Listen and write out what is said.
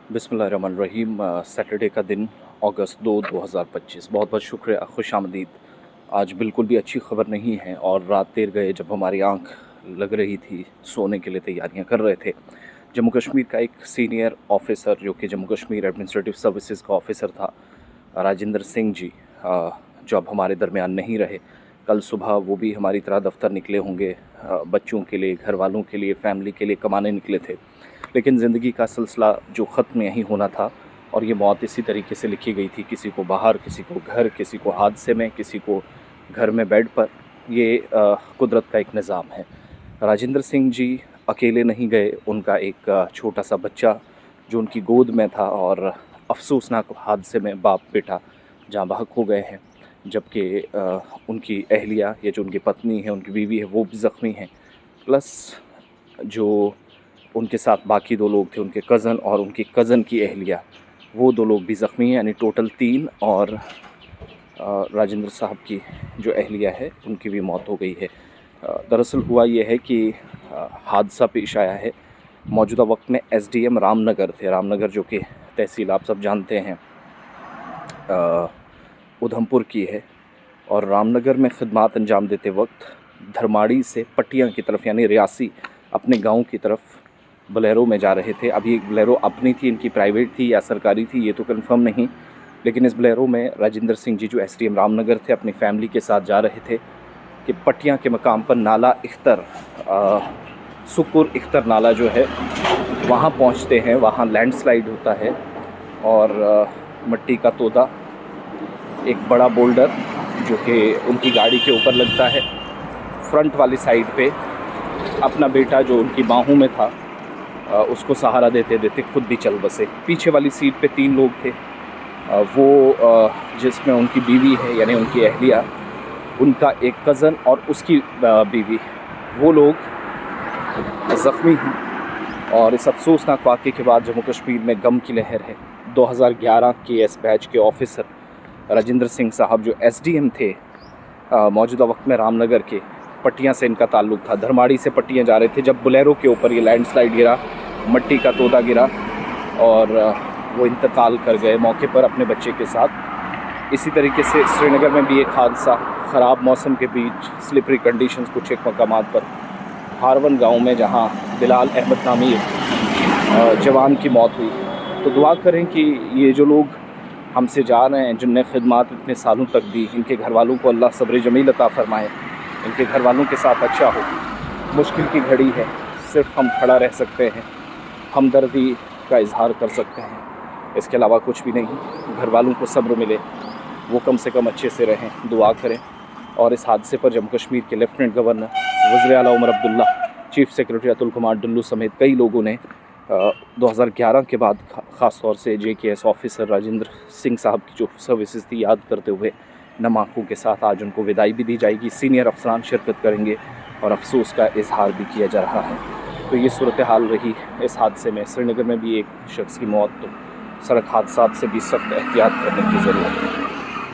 बिस्मिल्लाहिर्रहमानिर्रहीम। सैटरडे का दिन अगस्त 2 2025। बहुत बहुत शुक्रिया, खुशामदीद। आज बिल्कुल भी अच्छी ख़बर नहीं है और रात देर गए जब हमारी आंख लग रही थी, सोने के लिए तैयारियां कर रहे थे। जम्मू कश्मीर का एक सीनियर ऑफिसर जो कि जम्मू कश्मीर एडमिनिस्ट्रेटिव सर्विसेज का ऑफिसर था, राजेंद्र सिंह जी, जो अब हमारे दरमियान नहीं रहे। कल सुबह वो भी हमारी तरह दफ्तर निकले होंगे, बच्चों के लिए, घर वालों के लिए, फ़ैमिली के लिए कमाने निकले थे। लेकिन ज़िंदगी का सिलसिला जो ख़त्म यहीं होना था और ये मौत इसी तरीके से लिखी गई थी, किसी को बाहर, किसी को घर, किसी को हादसे में, किसी को घर में बेड पर। ये कुदरत का एक निज़ाम है। राजेंद्र सिंह जी अकेले नहीं गए, उनका एक छोटा सा बच्चा जो उनकी गोद में था और अफसोसनाक हादसे में बाप बेटा जाँ बहक हो गए हैं। जबकि उनकी अहलिया या जो उनकी पत्नी है, उनकी बीवी है, वो भी ज़ख्मी हैं। प्लस जो उनके साथ बाकी 2 लोग थे, उनके कज़न और उनकी कज़न की अहलिया, वो 2 लोग भी ज़ख्मी हैं, यानी टोटल 3। और राजेंद्र साहब की जो अहलिया है उनकी भी मौत हो गई है। दरअसल हुआ ये है कि हादसा पेश आया है मौजूदा वक्त में एसडीएम रामनगर थे। रामनगर जो कि तहसील आप सब जानते हैं उधमपुर की है। और रामनगर में खिदमात अंजाम देते वक्त धरमाड़ी से पटियां की तरफ यानी रियासी अपने गांव की तरफ बोलेरो में जा रहे थे। अभी एक बोलेरो अपनी थी, इनकी प्राइवेट थी या सरकारी थी ये तो कंफर्म नहीं, लेकिन इस बोलेरो में राजेंद्र सिंह जी जो एसडीएम रामनगर थे अपनी फैमिली के साथ जा रहे थे कि पटियां के मकाम पर नाला इख्तर, सुकुर इख्तर नाला जो है वहाँ पहुँचते हैं। वहाँ लैंडस्लाइड होता है और मिट्टी का तोदा, एक बड़ा बोल्डर जो कि उनकी गाड़ी के ऊपर लगता है। फ्रंट वाली साइड पे अपना बेटा जो उनकी बाहों में था उसको सहारा देते देते खुद भी चल बसे। पीछे वाली सीट पे 3 लोग थे, वो जिसमें उनकी बीवी है यानी उनकी अहलिया, उनका एक कज़न और उसकी बीवी, वो लोग ज़ख्मी हैं। और इस अफसोसनाक वाक़े के बाद जम्मू कश्मीर में गम की लहर है। 2011 के एस बैच के ऑफिसर राजेंद्र सिंह साहब जो एसडीएम थे मौजूदा वक्त में रामनगर के, पट्टियां से इनका ताल्लुक़ था। धरमाड़ी से पट्टियां जा रहे थे जब बोलेरो के ऊपर ये लैंडस्लाइड गिरा, मिट्टी का तोदा गिरा और वो इंतकाल कर गए मौके पर अपने बच्चे के साथ। इसी तरीके से श्रीनगर में भी एक हादसा, ख़राब मौसम के बीच स्लिपरी कंडीशंस कुछ एक मकामात पर, हारवन गांव में जहां बिलाल अहमद नामी जवान की मौत हुई। तो दुआ करें कि ये जो लोग हमसे जा रहे हैं, जिनने खिदमात इतने सालों तक दी, इनके घर वालों को अल्लाह सब्र जमील अता फ़रमाए, इनके घर वालों के साथ अच्छा हो। मुश्किल की घड़ी है, सिर्फ हम खड़ा रह सकते हैं, हमदर्दी का इजहार कर सकते हैं, इसके अलावा कुछ भी नहीं। घर वालों को सब्र मिले, वो कम से कम अच्छे से रहें, दुआ करें। और इस हादसे पर जम्मू कश्मीर के लेफ्टिनेंट गवर्नर, वज़ीर आला उमर अब्दुल्ला, चीफ सेक्रेटरी अतुल कुमार डुल्लू समेत कई लोगों ने 2011 के बाद ख़ास तौर से JKS ऑफिसर राजेंद्र सिंह साहब की जो सर्विसेज थी याद करते हुए नम आँखों के साथ आज उनको विदाई भी दी जाएगी। सीनियर अफसरान शिरकत करेंगे और अफसोस का इजहार भी किया जा रहा है। तो ये सूरत हाल रही इस हादसे में। श्रीनगर में भी एक शख्स की मौत, तो सड़क हादसात से भी सख्त एहतियात करने की ज़रूरत है।